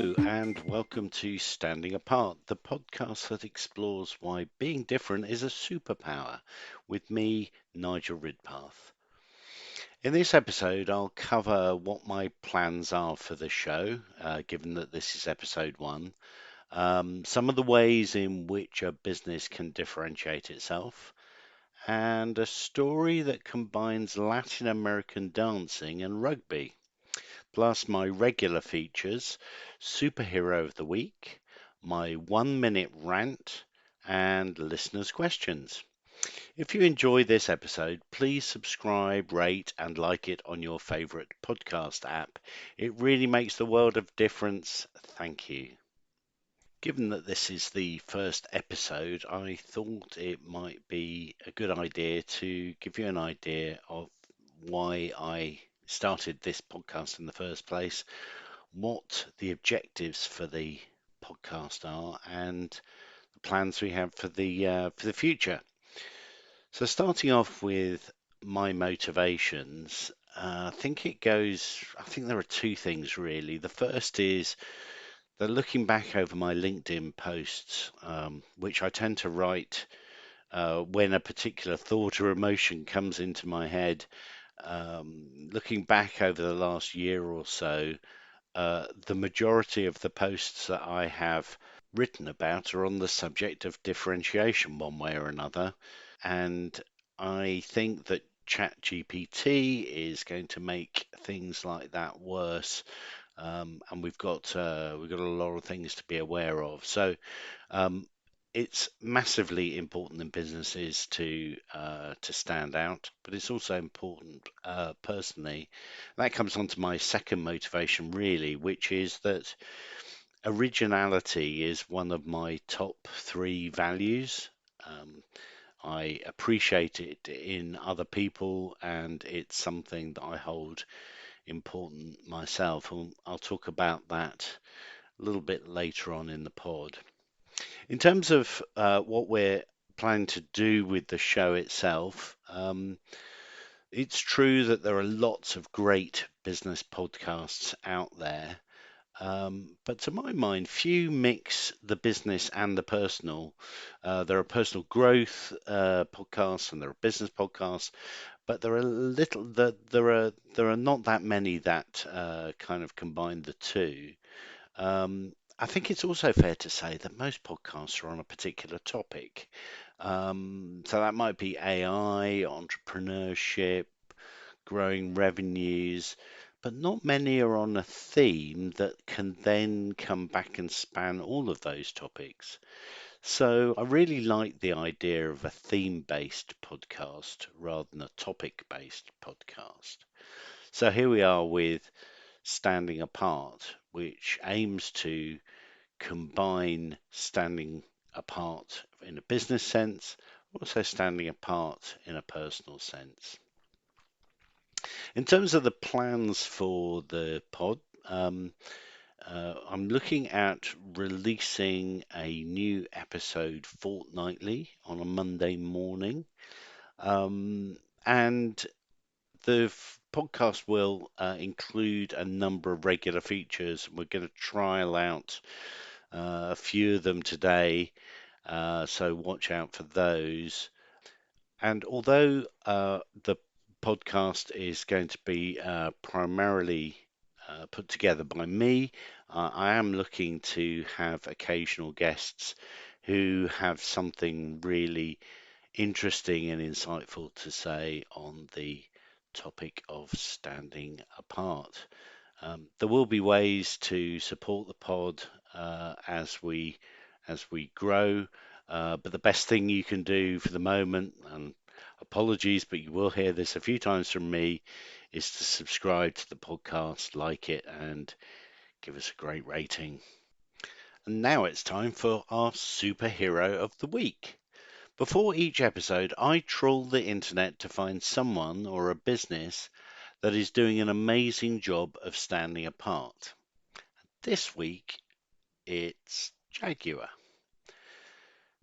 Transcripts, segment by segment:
Hello, and welcome to Standing Apart, the podcast that explores why being different is a superpower, with me, Nigel Ridpath. In this episode, I'll cover what my plans are for the show, given that this is episode one, some of the ways in which a business can differentiate itself, and a story that combines Latin American dancing and rugby. Plus my regular features, Superhero of the Week, my 1 minute rant, and listeners' questions. If you enjoy this episode, please subscribe, rate, and like it on your favorite podcast app. It really makes the world of difference. Thank you. Given that this is the first episode, I thought it might be a good idea to give you an idea of why I started this podcast in the first place, what the objectives for the podcast are, and the plans we have for the future. So, starting off with my motivations, I think there are two things really. The first is that looking back over my LinkedIn posts, which I tend to write when a particular thought or emotion comes into my head, looking back over the last year or so, the majority of the posts that I have written about are on the subject of differentiation one way or another. And I think that ChatGPT is going to make things like that worse. And we've got a lot of things to be aware of. So um, it's massively important in businesses to stand out, but it's also important personally. That comes on to my second motivation, really, which is that originality is one of my top three values. Um, I appreciate it in other people, and it's something that I hold important myself. And I'll talk about that a little bit later on in the pod. In terms of what we're planning to do with the show itself, it's true that there are lots of great business podcasts out there. But to my mind, few mix the business and the personal. There are personal growth podcasts and there are business podcasts, but there are not that many that kind of combine the two. I think it's also fair to say that most podcasts are on a particular topic. So that might be AI, entrepreneurship, growing revenues, but not many are on a theme that can then come back and span all of those topics. So I really like the idea of a theme-based podcast rather than a topic-based podcast. So here we are with Standing Apart, which aims to combine standing apart in a business sense, also standing apart in a personal sense. In terms of the plans for the pod, um, I'm looking at releasing a new episode fortnightly on a Monday morning. And the podcast will include a number of regular features. We're going to trial out a few of them today, so watch out for those. And although the podcast is going to be primarily put together by me, I am looking to have occasional guests who have something really interesting and insightful to say on the topic of standing apart. There will be ways to support the pod as we grow, but the best thing you can do for the moment, and apologies, but you will hear this a few times from me, is to subscribe to the podcast, like it, and give us a great rating. And now it's time for our superhero of the week. Before each episode, I trawl the internet to find someone or a business that is doing an amazing job of standing apart. This week, it's Jaguar.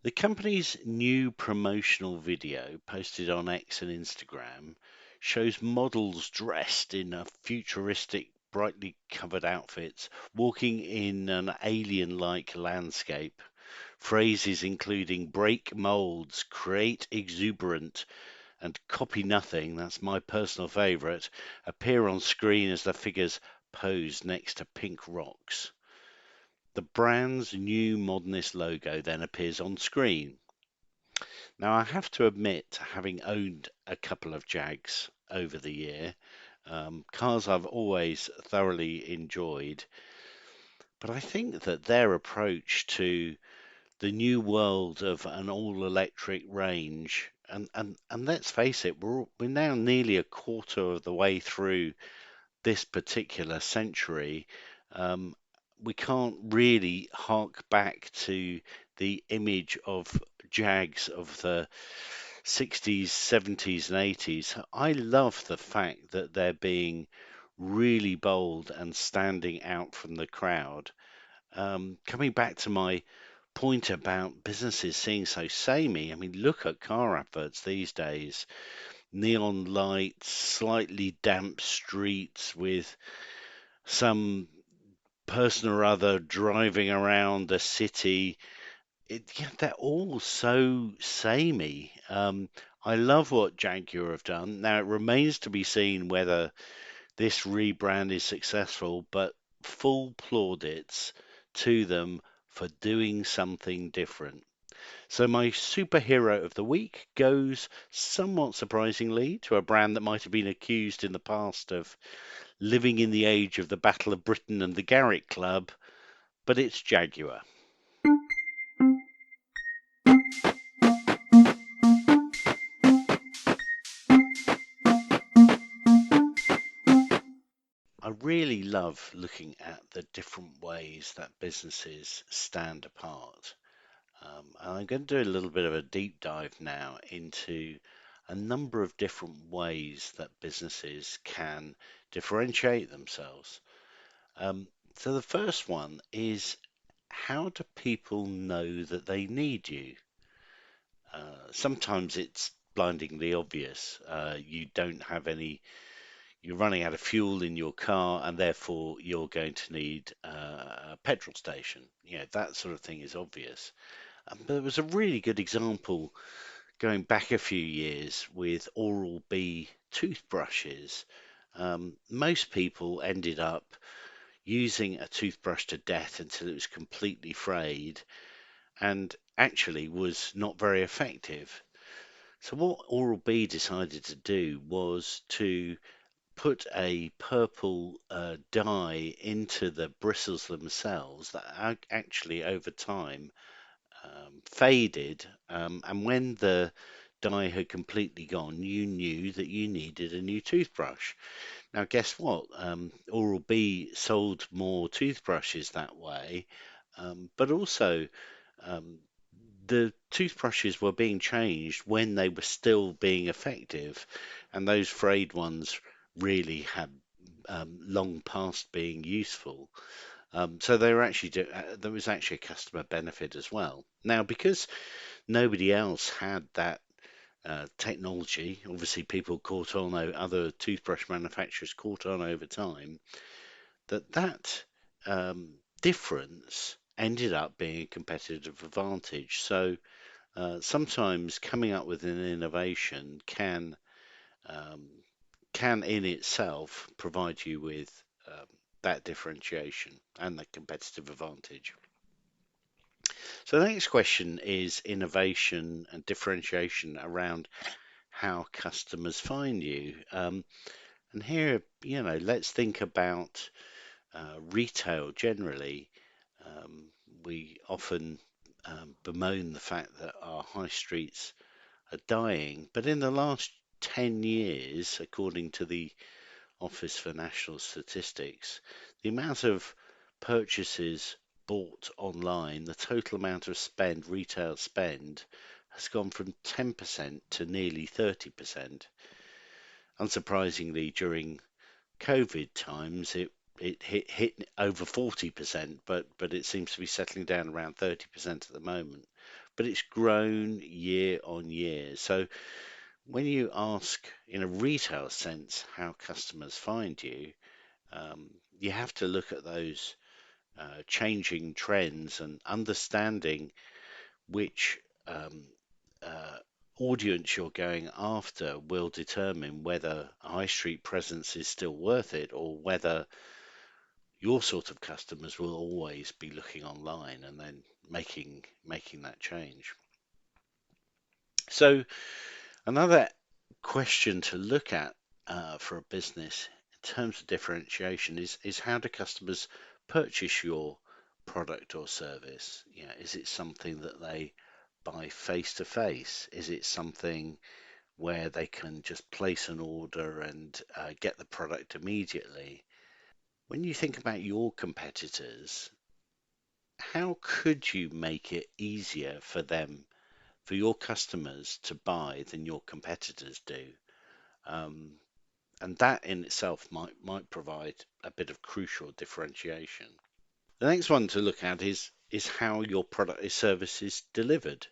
The company's new promotional video posted on X and Instagram shows models dressed in a futuristic brightly covered outfits, walking in an alien-like landscape. Phrases including break molds, create exuberant, and copy nothing, that's my personal favourite, appear on screen as the figures pose next to pink rocks. The brand's new modernist logo then appears on screen. Now, I have to admit, having owned a couple of Jags over the year, cars I've always thoroughly enjoyed, but I think that their approach to the new world of an all-electric range, and let's face it, we're now nearly a quarter of the way through this particular century. Um, we can't really hark back to the image of Jags of the 60s, 70s, and 80s. I love the fact that they're being really bold and standing out from the crowd. Coming back to my point about businesses seeing so samey, I mean, look at car adverts these days. Neon lights, slightly damp streets with some person or other driving around the city. Yeah, they're all so samey. I love what Jaguar have done. Now, it remains to be seen whether this rebrand is successful, but full plaudits to them for doing something different. So, my superhero of the week goes somewhat surprisingly to a brand that might have been accused in the past of living in the age of the Battle of Britain and the Garrick Club, but it's Jaguar. I really love looking at the different ways that businesses stand apart. And I'm going to do a little bit of a deep dive now into a number of different ways that businesses can differentiate themselves. Um, so the first one is, how do people know that they need you? Sometimes it's blindingly obvious. You don't have any, you're running out of fuel in your car, and therefore you're going to need a petrol station. You know, that sort of thing is obvious. But there was a really good example going back a few years with Oral-B toothbrushes. Most people ended up using a toothbrush to death until it was completely frayed and actually was not very effective. So what Oral-B decided to do was to put a purple dye into the bristles themselves that actually over time faded, and when the dye had completely gone, you knew that you needed a new toothbrush. Now, guess what? Oral-B sold more toothbrushes that way, but also um, the toothbrushes were being changed when they were still being effective, and those frayed ones really had long past being useful. So they were actually there was actually a customer benefit as well. Now, because nobody else had that technology, obviously people caught on, other toothbrush manufacturers caught on over time, that difference ended up being a competitive advantage. So sometimes coming up with an innovation um, can in itself provide you with that differentiation and the competitive advantage. So the next question is innovation and differentiation around how customers find you. And here, let's think about retail generally. Um, we often bemoan the fact that our high streets are dying, but in the last 10 years, according to the Office for National Statistics, the amount of purchases bought online, the total amount of retail spend, has gone from 10% to nearly 30%. Unsurprisingly, during COVID times, it hit over 40%, but it seems to be settling down around 30% at the moment. But it's grown year on year. So when you ask in a retail sense how customers find you, You have to look at those changing trends and understanding which uh, audience you're going after will determine whether high street presence is still worth it or whether your sort of customers will always be looking online and then making that change. So another question to look at for a business in terms of differentiation is how do customers purchase your product or service? Is it something that they buy face to face? Is it something where they can just place an order and get the product immediately? When you think about your competitors, how could you make it easier for them, for your customers to buy than your competitors do? Um, and that in itself might provide a bit of crucial differentiation. The next one to look at is how your product or service is delivered.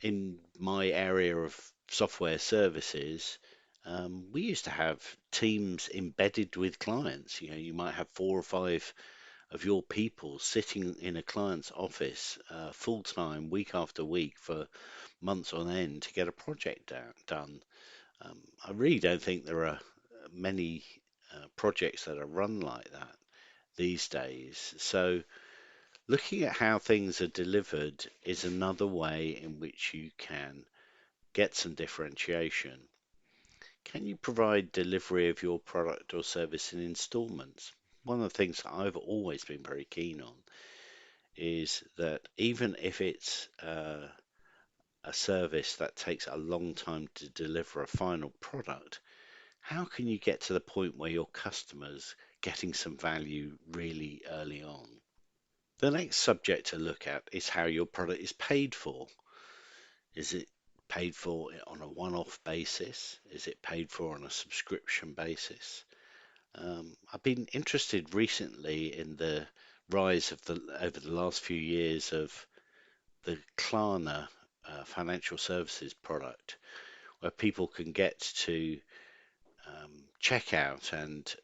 In my area of software services, we used to have teams embedded with clients. You might have 4 or 5 of your people sitting in a client's office full time, week after week, for months on end to get a project done. I really don't think there are many projects that are run like that these days. So, looking at how things are delivered is another way in which you can get some differentiation. Can you provide delivery of your product or service in installments? One of the things that I've always been very keen on is that even if it's a service that takes a long time to deliver a final product, how can you get to the point where your customers getting some value really early on? The next subject to look at is how your product is paid for. Is it paid for on a one-off basis? Is it paid for on a subscription basis? I've been interested recently in the rise of the over the last few years of the Klarna financial services product, where people can get to checkout and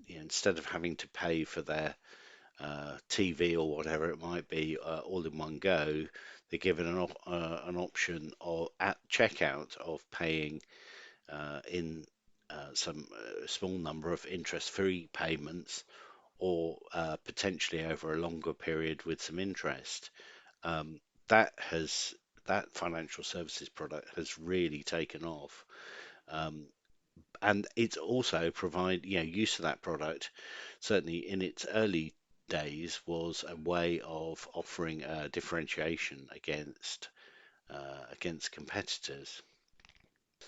instead of having to pay for their TV or whatever it might be all in one go, they're given an option of at checkout of paying in some small number of interest-free payments or potentially over a longer period with some interest. Um, that has that financial services product has really taken off. Um, and it's also provide use of that product certainly in its early days was a way of offering differentiation against competitors.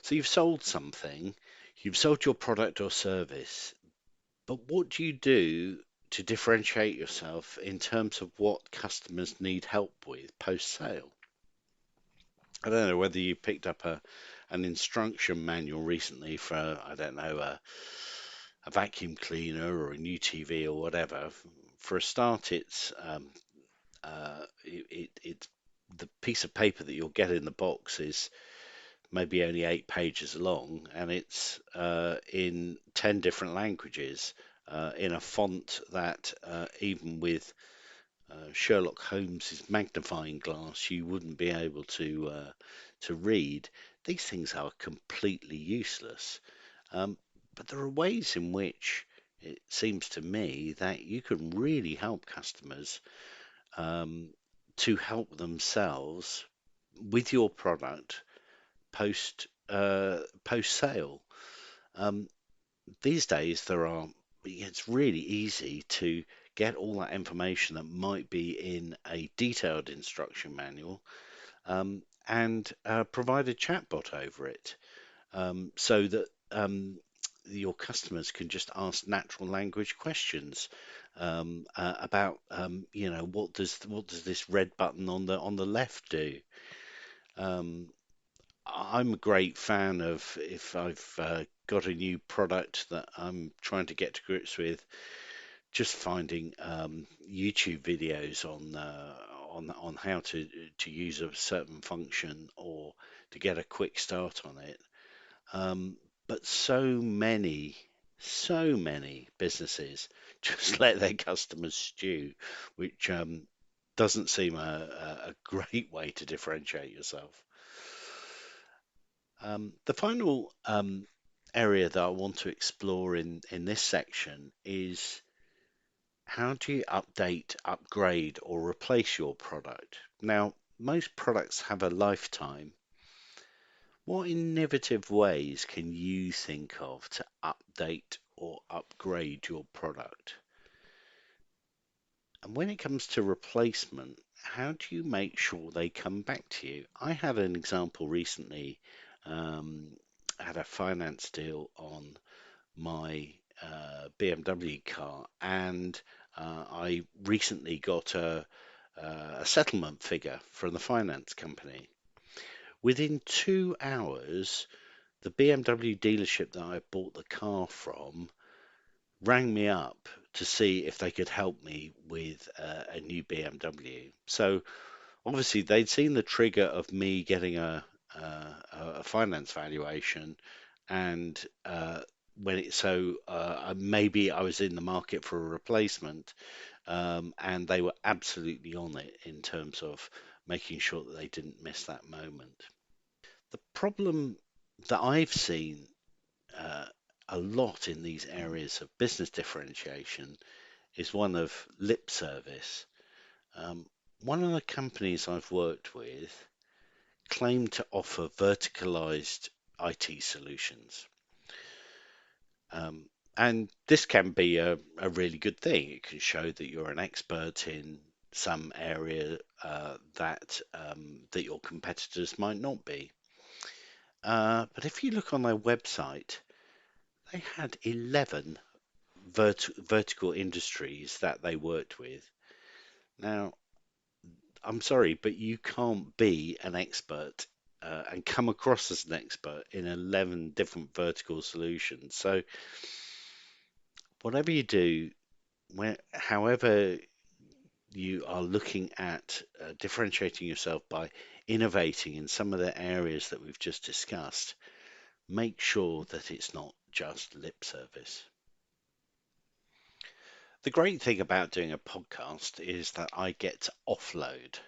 So you've sold something, you've sold your product or service, but what do you do to differentiate yourself in terms of what customers need help with post sale? I don't know whether you picked up an instruction manual recently for, I don't know, a vacuum cleaner or a new TV or whatever. For a start, it's the piece of paper that you'll get in the box is maybe only 8 pages long, and it's in 10 different languages in a font that even with Sherlock Holmes's magnifying glass, you wouldn't be able to read. These things are completely useless. Um, but there are ways in which it seems to me that you can really help customers um, to help themselves with your product post sale. Um, these days, it's really easy to get all that information that might be in a detailed instruction manual and provide a chatbot over it so that your customers can just ask natural language questions about what does this red button on the left do. Um, I'm a great fan of if I've got a new product that I'm trying to get to grips with, just finding YouTube videos on how to use a certain function or to get a quick start on it. But so many. So many businesses just let their customers stew, which doesn't seem a great way to differentiate yourself. The final area that I want to explore in this section is how do you update, upgrade, or replace your product? Now, most products have a lifetime. What innovative ways can you think of to update or upgrade your product? And when it comes to replacement, how do you make sure they come back to you? I had an example recently. Um, I had a finance deal on my BMW car, and I recently got a settlement figure from the finance company. Within 2 hours, the BMW dealership that I bought the car from rang me up to see if they could help me with a new BMW. So obviously they'd seen the trigger of me getting a finance valuation, and maybe I was in the market for a replacement, and they were absolutely on it in terms of making sure that they didn't miss that moment. The problem that I've seen uh, a lot in these areas of business differentiation is one of lip service. Um, One of the companies I've worked with claimed to offer verticalized IT solutions. Um, and this can be a really good thing. It can show that you're an expert in some area that your competitors might not be. But if you look on their website, they had 11 vertical industries that they worked with. Now, I'm sorry, but you can't be an expert and come across as an expert in 11 different vertical solutions. So, whatever you do, however you are looking at differentiating yourself by innovating in some of the areas that we've just discussed, make sure that it's not just lip service. The great thing about doing a podcast is that I get to offload.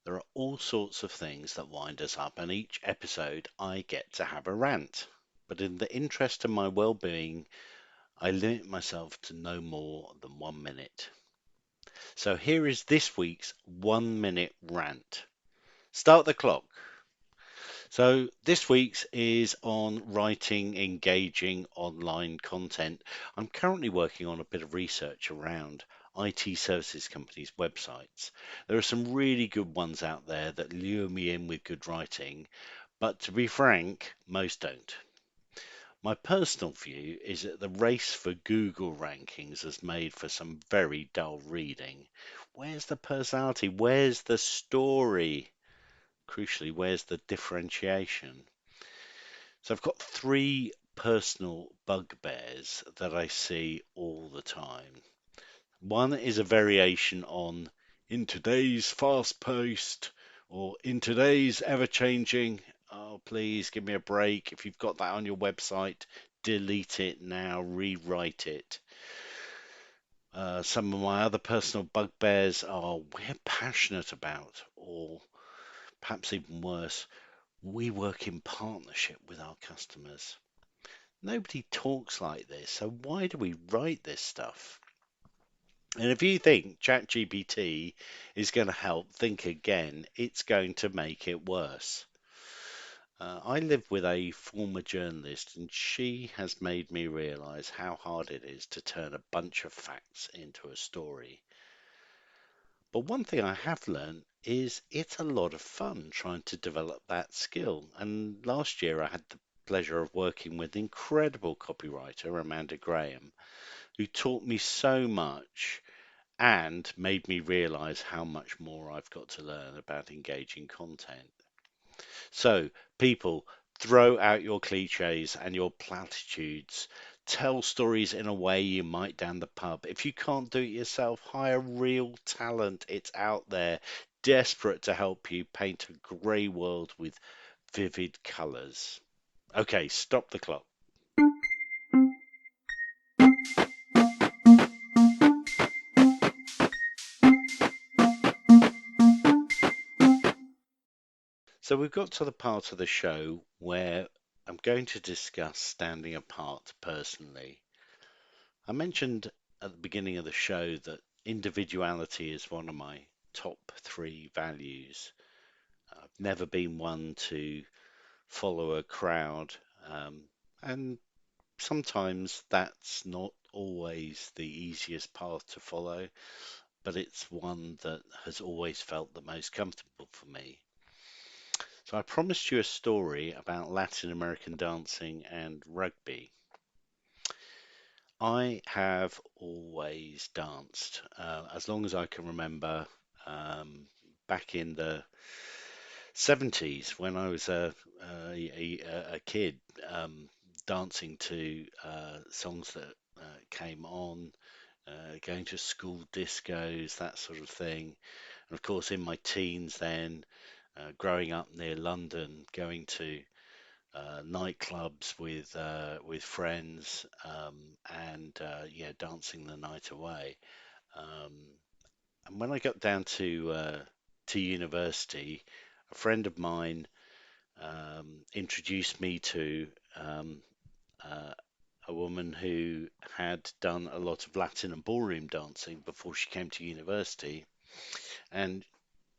There are all sorts of things that wind us up, and each episode I get to have a rant. But in the interest of my well being, I limit myself to no more than 1 minute. So here is this week's 1 minute rant. Start the clock. So this week's is on writing engaging online content. I'm currently working on a bit of research around IT services companies' websites. There are some really good ones out there that lure me in with good writing, but to be frank, most don't. My personal view is that the race for Google rankings has made for some very dull reading. Where's the personality? Where's the story? Crucially, where's the differentiation? So I've got three personal bugbears that I see all the time. One is a variation on in today's fast paced or in today's ever changing. Oh, please give me a break. If you've got that on your website, delete it now, rewrite it. Some of my other personal bugbears are we're passionate about, or perhaps even worse, we work in partnership with our customers. Nobody talks like this, so why do we write this stuff? And if you think ChatGPT is going to help, think again, it's going to make it worse. I live with a former journalist, and she has made me realize how hard it is to turn a bunch of facts into a story. But one thing I have learned is it's a lot of fun trying to develop that skill. And last year I had the pleasure of working with incredible copywriter Amanda Graham, who taught me so much and made me realize how much more I've got to learn about engaging content. So, people, throw out your cliches and your platitudes. Tell stories in a way you might down the pub. If you can't do it yourself, hire real talent. It's out there, desperate to help you paint a grey world with vivid colours. Okay, stop the clock. So we've got to the part of the show where I'm going to discuss standing apart personally. I mentioned at the beginning of the show that individuality is one of my top three values. I've never been one to follow a crowd, um, and sometimes that's not always the easiest path to follow, but it's one that has always felt the most comfortable for me. So I promised you a story about Latin American dancing and rugby. I have always danced, as long as I can remember, um, back in the 70s when I was a kid, dancing to songs that came on, going to school discos, that sort of thing. And of course, in my teens, then growing up near London, going to nightclubs with friends, and yeah, dancing the night away. Um, and when I got down to university, a friend of mine introduced me to um, uh, a woman who had done a lot of Latin and ballroom dancing before she came to university, and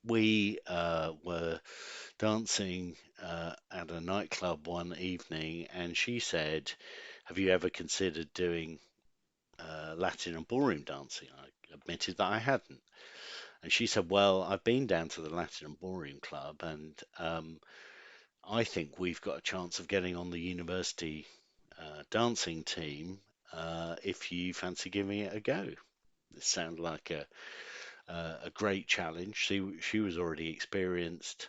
we were dancing at a nightclub one evening, and she said, "Have you ever considered doing Latin and ballroom dancing?" I admitted that I hadn't. And she said, "Well, I've been down to the Latin and ballroom club, and I think we've got a chance of getting on the university dancing team if you fancy giving it a go." It sounded like a great challenge. She was already experienced.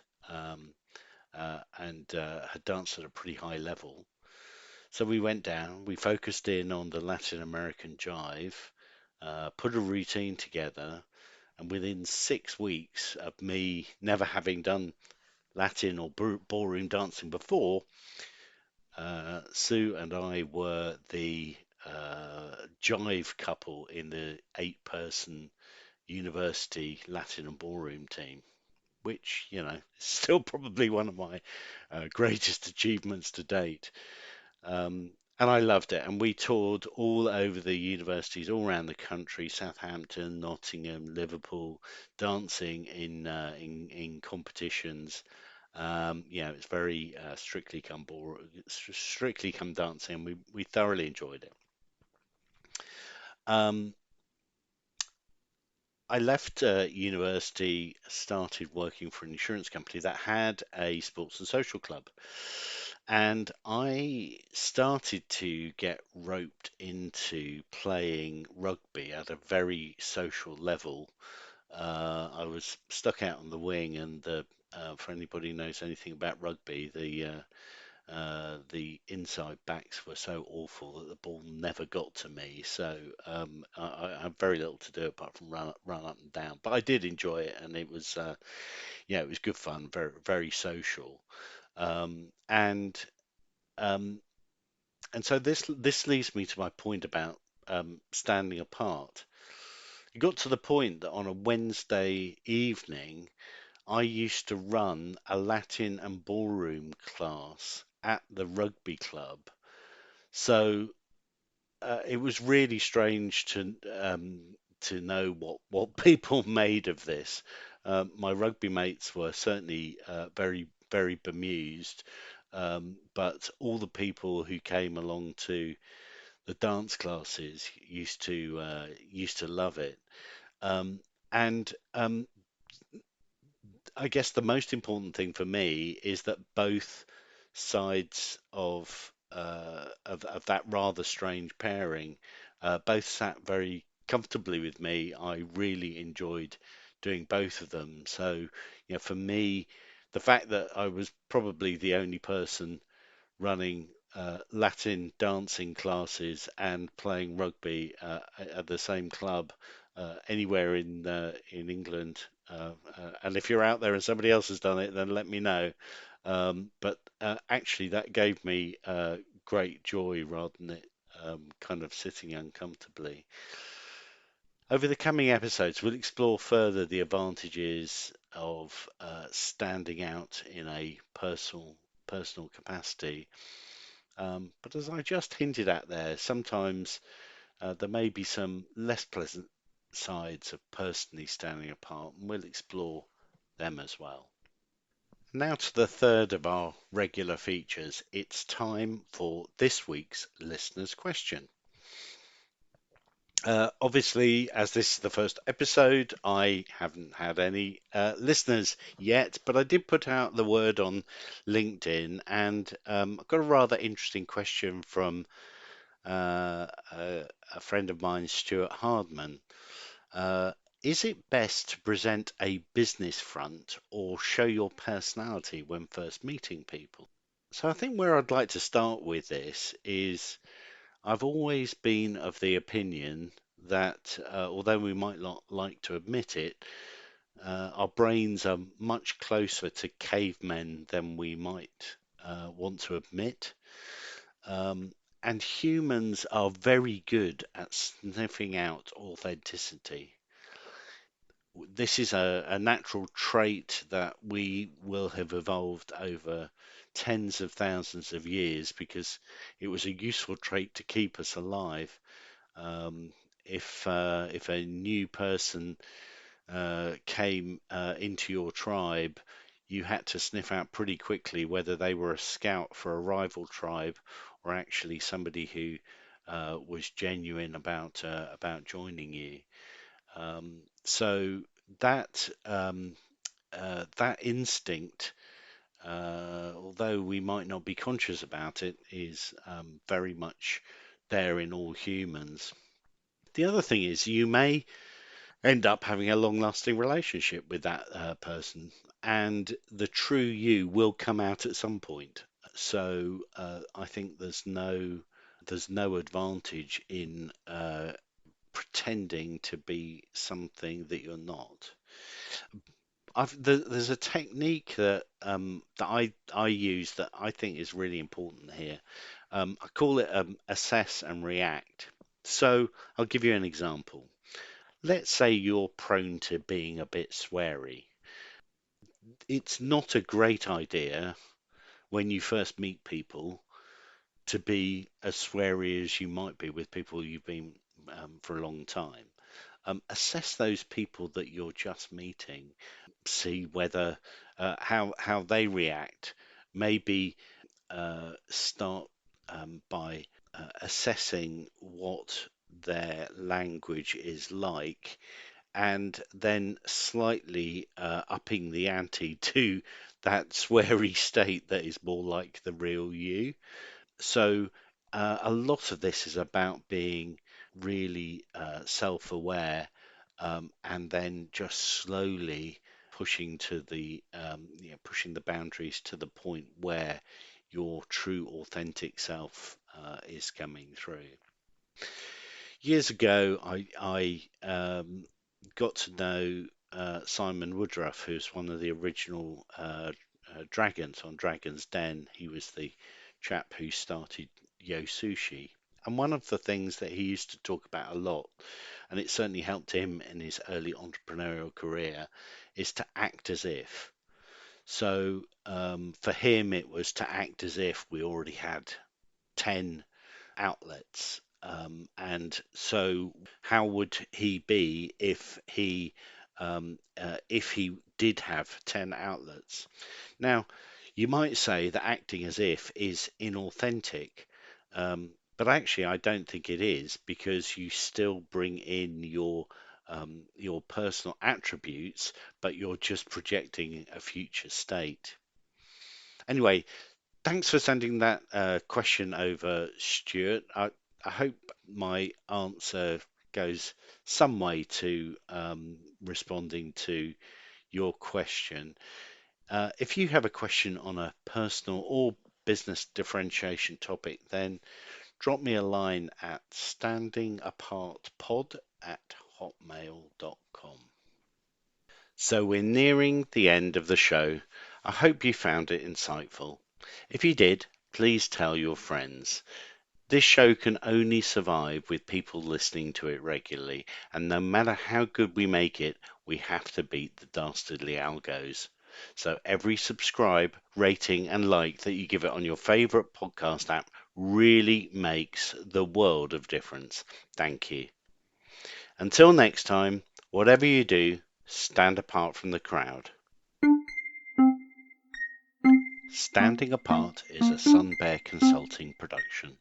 And had danced at a pretty high level. So we went down, we focused in on the Latin American jive, put a routine together, and within 6 weeks of me never having done Latin or ballroom dancing before, Sue and I were the jive couple in the 8-person university Latin and ballroom team, which, you know, is still probably one of my greatest achievements to date. And I loved it. And we toured all over the universities all around the country, Southampton, Nottingham, Liverpool, dancing in competitions. Yeah, it's very strictly come dancing, and we thoroughly enjoyed it. Um, I left university, started working for an insurance company that had a sports and social club. And I started to get roped into playing rugby at a very social level. I was stuck out on the wing, and for anybody who knows anything about rugby, the inside backs were so awful that the ball never got to me. So I had very little to do apart from run up and down. But I did enjoy it, and it was yeah, it was good fun, very social. Um, and um, and so this leads me to my point about standing apart. It got to the point that on a Wednesday evening, I used to run a Latin and ballroom class at the rugby club. So it was really strange to know what people made of this. My rugby mates were certainly very bemused, but all the people who came along to the dance classes used to love it. Um, and I guess the most important thing for me is that both sides of that rather strange pairing both sat very comfortably with me. I really enjoyed doing both of them. So, you know, for me, the fact that I was probably the only person running Latin dancing classes and playing rugby at the same club anywhere in England. And if you're out there and somebody else has done it, then let me know. But actually, that gave me great joy rather than it kind of sitting uncomfortably. Over the coming episodes, we'll explore further the advantages of standing out in a personal capacity. But as I just hinted at there, sometimes there may be some less pleasant sides of personally standing apart, and we'll explore them as well. Now to the third of our regular features. It's time for this week's listener's question. Obviously, as this is the first episode, I haven't had any listeners yet, but I did put out the word on LinkedIn, and I've got a rather interesting question from a friend of mine, Stuart Hardman. Uh, is it best to present a business front or show your personality when first meeting people? So I think where I'd like to start with this is I've always been of the opinion that although we might not like to admit it, our brains are much closer to cavemen than we might want to admit. Um, and humans are very good at sniffing out authenticity. This is a natural trait that we will have evolved over tens of thousands of years because it was a useful trait to keep us alive. Um, if a new person came into your tribe, you had to sniff out pretty quickly whether they were a scout for a rival tribe or actually somebody who was genuine about joining you. So that that instinct, although we might not be conscious about it, is very much there in all humans. The other thing is you may end up having a long-lasting relationship with that person, and the true you will come out at some point. So I think there's no advantage in pretending to be something that you're not. There's a technique that I use that I think is really important here. I call it assess and react. So I'll give you an example. Let's say you're prone to being a bit sweary. It's not a great idea when you first meet people to be as sweary as you might be with people you've been for a long time. Assess those people that you're just meeting, see whether how they react. Maybe start by assessing what their language is like, and then slightly upping the ante to that sweary state that is more like the real you. So a lot of this is about being really self-aware, and then just slowly pushing the boundaries to the point where your true authentic self is coming through. Years ago, I got to know Simon Woodruff, who's one of the original dragons on Dragon's Den. He was the chap who started Yo Sushi. And one of the things that he used to talk about a lot, and it certainly helped him in his early entrepreneurial career, is to act as if. So for him, it was to act as if we already had 10 outlets. And so, how would he be if he did have 10 outlets? Now, you might say that acting as if is inauthentic, but actually, I don't think it is because you still bring in your personal attributes, but you're just projecting a future state. Anyway, thanks for sending that question over, Stuart. I hope my answer goes some way to responding to your question. If you have a question on a personal or business differentiation topic, then drop me a line at standingapartpod@hotmail.com. So we're nearing the end of the show. I hope you found it insightful. If you did, please tell your friends. This show can only survive with people listening to it regularly, and no matter how good we make it, we have to beat the dastardly algos. So every subscribe, rating, and like that you give it on your favorite podcast app really makes the world of difference. Thank you. Until next time, whatever you do, stand apart from the crowd. Standing Apart is a Sun Bear Consulting production.